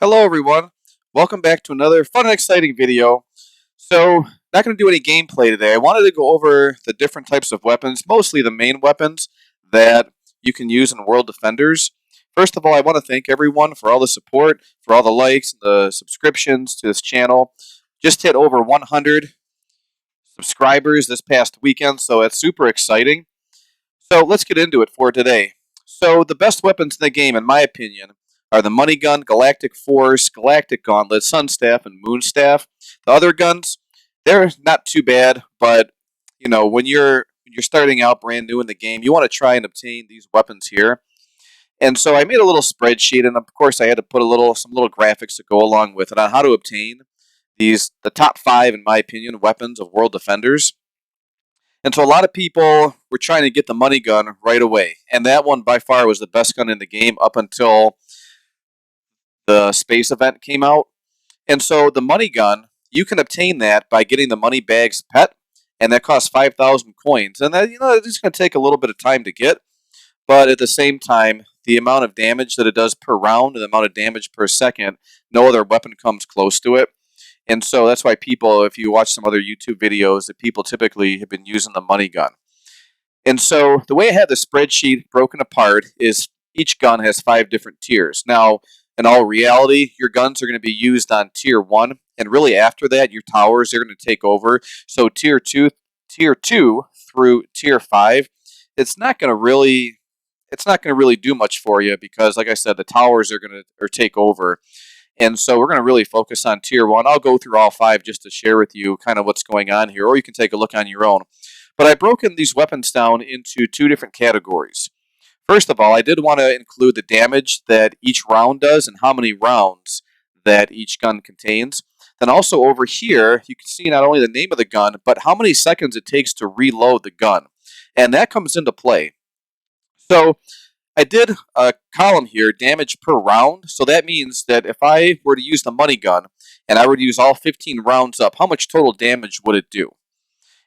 Hello everyone, welcome back to another fun and exciting video. So, not going to do any gameplay today. I wanted to go over the different types of weapons, mostly the main weapons that you can use in World Defenders. First of all, I want to thank everyone for all the support, for all the likes, and the subscriptions to this channel. Just hit over 100 subscribers this past weekend, so that's super exciting. So let's get into it for today. So the best weapons in the game, in my opinion, are the Money Gun, Galactic Force, Galactic Gauntlet, Sun Staff, and Moon Staff. The other guns, they're not too bad, but when you're starting out brand new in the game, you want to try and obtain these weapons here. And so I made a little spreadsheet, and of course I had to put some little graphics to go along with it on how to obtain the top five, in my opinion, weapons of World Defenders. And so a lot of people were trying to get the money gun right away. And that one by far was the best gun in the game up until the space event came out. And so the money gun, you can obtain that by getting the money bags pet, and that costs 5,000 coins. And that it's going to take a little bit of time to get, but at the same time, the amount of damage that it does per round and the amount of damage per second, no other weapon comes close to it. And so that's why people, if you watch some other YouTube videos, that people typically have been using the money gun. And so the way I have the spreadsheet broken apart is each gun has 5 different tiers. Now, in all reality, your guns are going to be used on tier 1, and really after that, your towers are going to take over. So tier 2 through tier 5, it's not going to really do much for you because, like I said, the towers are going to take over. And so we're going to really focus on tier 1. I'll go through all 5 just to share with you kind of what's going on here, or you can take a look on your own. But I've broken these weapons down into 2 different categories. First of all, I did want to include the damage that each round does and how many rounds that each gun contains. Then also over here, you can see not only the name of the gun, but how many seconds it takes to reload the gun. And that comes into play. So I did a column here, damage per round. So that means that if I were to use the money gun and I were to use all 15 rounds up, how much total damage would it do?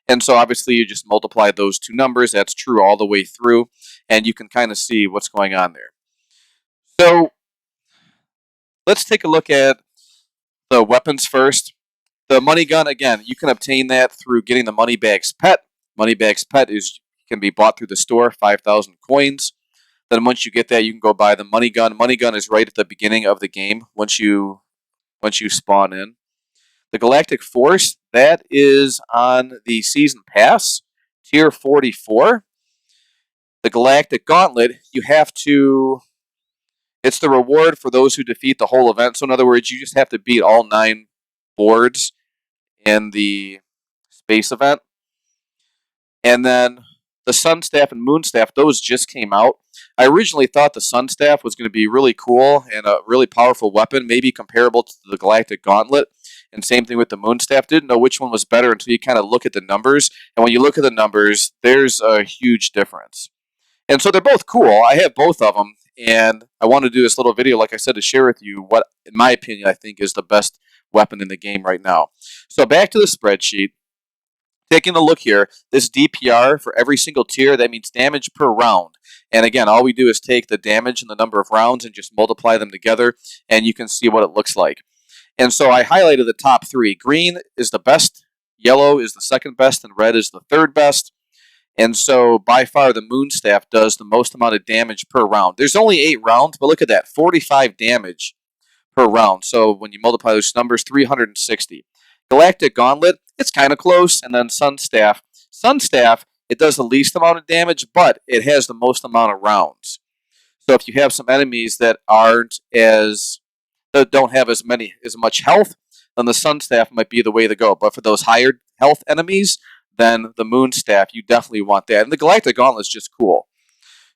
And so obviously you just multiply those 2 numbers. That's true all the way through. And you can kind of see what's going on there. So let's take a look at the weapons first. The money gun, again, you can obtain that through getting the money bags pet. Money bags pet can be bought through the store, 5,000 coins. Then once you get that, you can go buy the money gun. Money gun is right at the beginning of the game once you spawn in. The Galactic Force, that is on the Season Pass, Tier 44. The Galactic Gauntlet, it's the reward for those who defeat the whole event. So in other words, you just have to beat all 9 boards in the space event. And then the Sun Staff and Moon Staff, those just came out. I originally thought the Sun Staff was going to be really cool and a really powerful weapon, maybe comparable to the Galactic Gauntlet. And same thing with the Moon Staff. Didn't know which one was better until you kind of look at the numbers. And when you look at the numbers, there's a huge difference. And so they're both cool. I have both of them. And I want to do this little video, like I said, to share with you what, in my opinion, I think is the best weapon in the game right now. So back to the spreadsheet. Taking a look here, this DPR for every single tier, that means damage per round. And again, all we do is take the damage and the number of rounds and just multiply them together, and you can see what it looks like. And so I highlighted the top 3. Green is the best, yellow is the second best, and red is the third best. And so by far the Moon Staff does the most amount of damage per round. There's only 8 rounds, but look at that, 45 damage per round. So when you multiply those numbers, 360. Galactic Gauntlet, it's kind of close, and then Sun Staff. Sun Staff, it does the least amount of damage, but it has the most amount of rounds. So if you have some enemies that don't have as much health, then the Sun Staff might be the way to go. But for those higher health enemies, then the Moon Staff, you definitely want that. And the Galactic Gauntlet is just cool.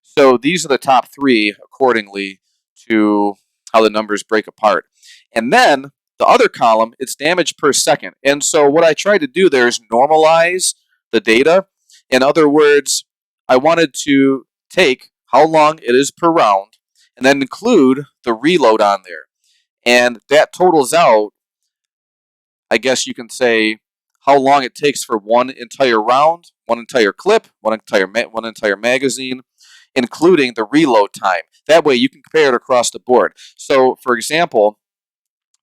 So these are the top 3 accordingly to how the numbers break apart. And then the other column, it's damage per second. And so what I tried to do there is normalize the data. In other words, I wanted to take how long it is per round and then include the reload on there. And that totals out, I guess you can say, how long it takes for one entire round, one entire clip, one entire magazine. including the reload time. That way you can compare it across the board. So, for example,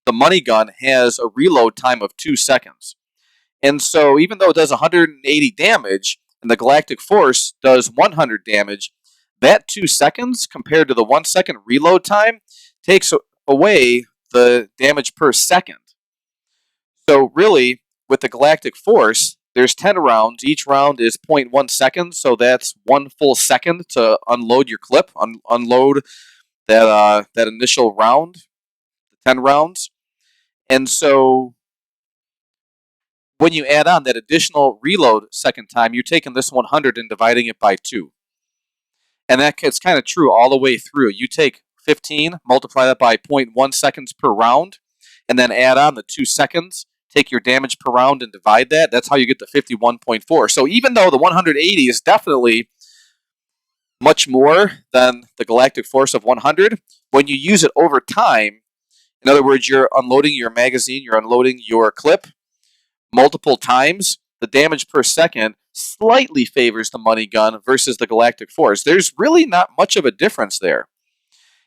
the money gun has a reload time of 2 seconds. And so even though it does 180 damage and the Galactic Force does 100 damage, that 2 seconds compared to the 1 second reload time takes away the damage per second. So really, with the Galactic Force, there's 10 rounds. Each round is 0.1 seconds, so that's 1 full second to unload your clip, unload that initial round, 10 rounds. And so when you add on that additional reload second time, you're taking this 100 and dividing it by 2. And it's kind of true all the way through. You take 15, multiply that by 0.1 seconds per round, and then add on the 2 seconds, take your damage per round and divide that. That's how you get the 51.4. So even though the 180 is definitely much more than the Galactic Force of 100, when you use it over time, in other words, you're unloading your magazine, you're unloading your clip multiple times, the damage per second slightly favors the money gun versus the Galactic Force. There's really not much of a difference there.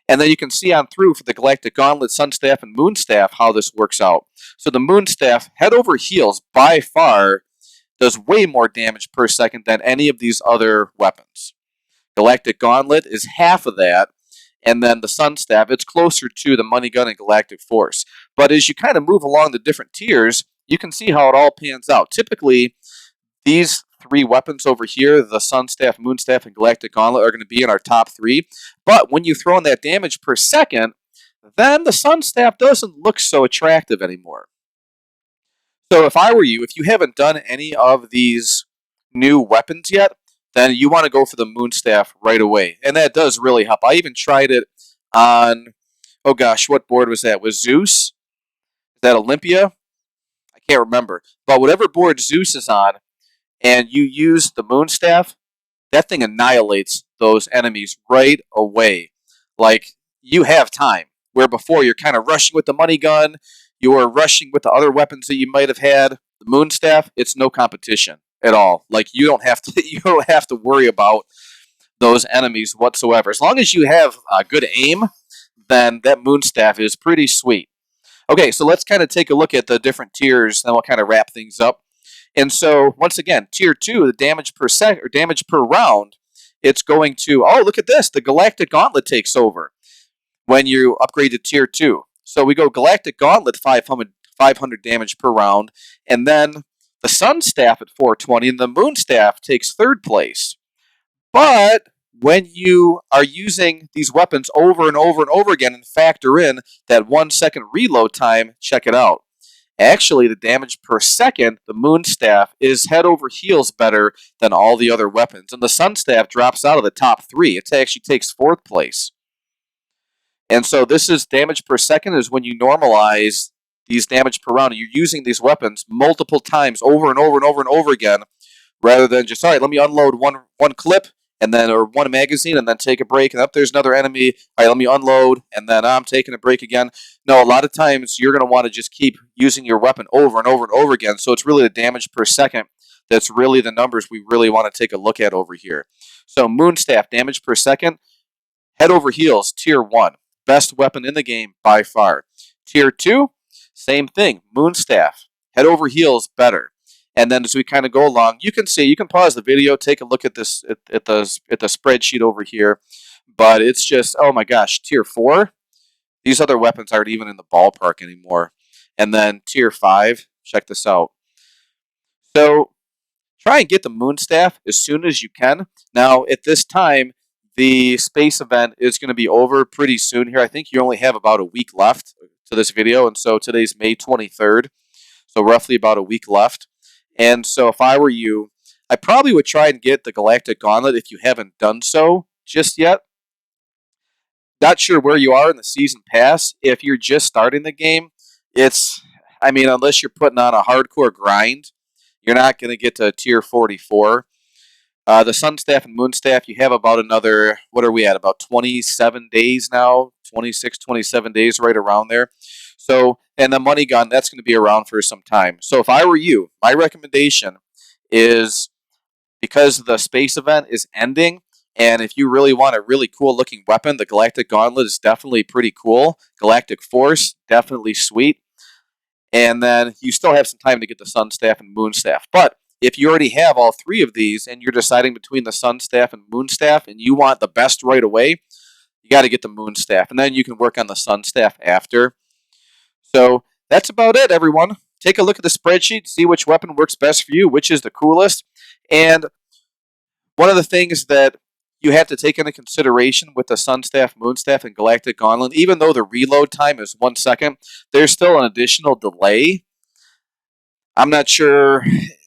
And then you can see on through for the Galactic Gauntlet, Sunstaff, and Moonstaff how this works out. So the Moonstaff, head over heels, by far, does way more damage per second than any of these other weapons. Galactic Gauntlet is half of that, and then the Sunstaff, it's closer to the Money Gun and Galactic Force. But as you kind of move along the different tiers, you can see how it all pans out. Typically, these 3 weapons over here, the Sunstaff, Moonstaff, and Galactic Gauntlet, are going to be in our top 3. But when you throw in that damage per second, then the Sunstaff doesn't look so attractive anymore. So if I were you, if you haven't done any of these new weapons yet, then you want to go for the Moonstaff right away. And that does really help. I even tried it on, oh gosh, what board was that? Was Zeus? Is that Olympia? I can't remember. But whatever board Zeus is on, and you use the Moonstaff, that thing annihilates those enemies right away. Like, you have time. Where before you're kind of rushing with the money gun, you're rushing with the other weapons that you might have had. The Moonstaff, it's no competition at all. Like, you don't have to worry about those enemies whatsoever. As long as you have good aim, then that Moonstaff is pretty sweet. Okay, so let's kind of take a look at the different tiers, then we'll kind of wrap things up. And so, once again, tier 2, the damage per sec or damage per round, it's going to, oh, look at this, the Galactic Gauntlet takes over when you upgrade to tier 2. So we go Galactic Gauntlet, 500 damage per round, and then the Sunstaff at 420, and the Moonstaff takes 3rd place. But when you are using these weapons over and over and over again and factor in that 1 second reload time, check it out. Actually, the damage per second, the Moonstaff, is head over heels better than all the other weapons. And the Sunstaff drops out of the top 3. It actually takes 4th place. And so this is damage per second is when you normalize these damage per round. You're using these weapons multiple times over and over and over and over again, rather than just, all right, let me unload one clip and then, or one magazine, and then take a break, and up there's another enemy, all right, let me unload, and then I'm taking a break again. No, a lot of times you're going to want to just keep using your weapon over and over and over again, so it's really the damage per second that's really the numbers we really want to take a look at over here. So Moonstaff, damage per second, head over heels, tier 1. Best weapon in the game by far. Tier 2, same thing, Moonstaff, head over heels better. And then as we kind of go along, you can see, you can pause the video, take a look at this at the spreadsheet over here. But it's just, oh my gosh, tier 4, these other weapons aren't even in the ballpark anymore. And then tier 5, check this out. So try and get the Moonstaff as soon as you can. Now, at this time, the space event is going to be over pretty soon here. I think you only have about a week left to this video. And so today's May 23rd. So roughly about a week left. And so if I were you, I probably would try and get the Galactic Gauntlet if you haven't done so just yet. Not sure where you are in the season pass. If you're just starting the game, unless you're putting on a hardcore grind, you're not going to get to tier 44. The Sunstaff and Moonstaff, you have about another, what are we at, about 27 days now? 26, 27 days, right around there. So, and the money gun, that's going to be around for some time. So if I were you, my recommendation is, because the space event is ending, And if you really want a really cool looking weapon, the Galactic Gauntlet is definitely pretty cool. Galactic Force, definitely sweet. And then you still have some time to get the Sun Staff and Moon Staff. But if you already have all three of these and you're deciding between the Sun Staff and Moon Staff and you want the best right away, you got to get the Moon Staff. And then you can work on the Sun Staff after. So that's about it, everyone. Take a look at the spreadsheet, see which weapon works best for you, which is the coolest. And one of the things that you have to take into consideration with the Sun Staff, Moon Staff, and Galactic Gauntlet, even though the reload time is 1 second, there's still an additional delay. I'm not sure.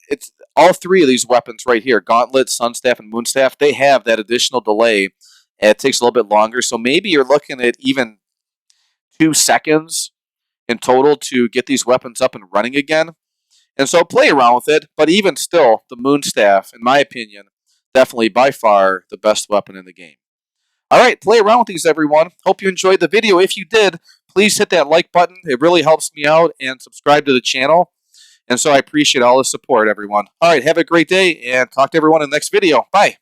It's all three of these weapons right here, Gauntlet, Sun Staff, and Moon Staff, they have that additional delay. And it takes a little bit longer. So maybe you're looking at even 2 seconds in total to get these weapons up and running again. And so play around with it, but even still, the Moon Staff, in my opinion, definitely by far the best weapon in the game. Alright, play around with these, everyone. Hope you enjoyed the video. If you did, please hit that like button. It really helps me out, and subscribe to the channel. And so I appreciate all the support, everyone. Alright, have a great day, and talk to everyone in the next video. Bye.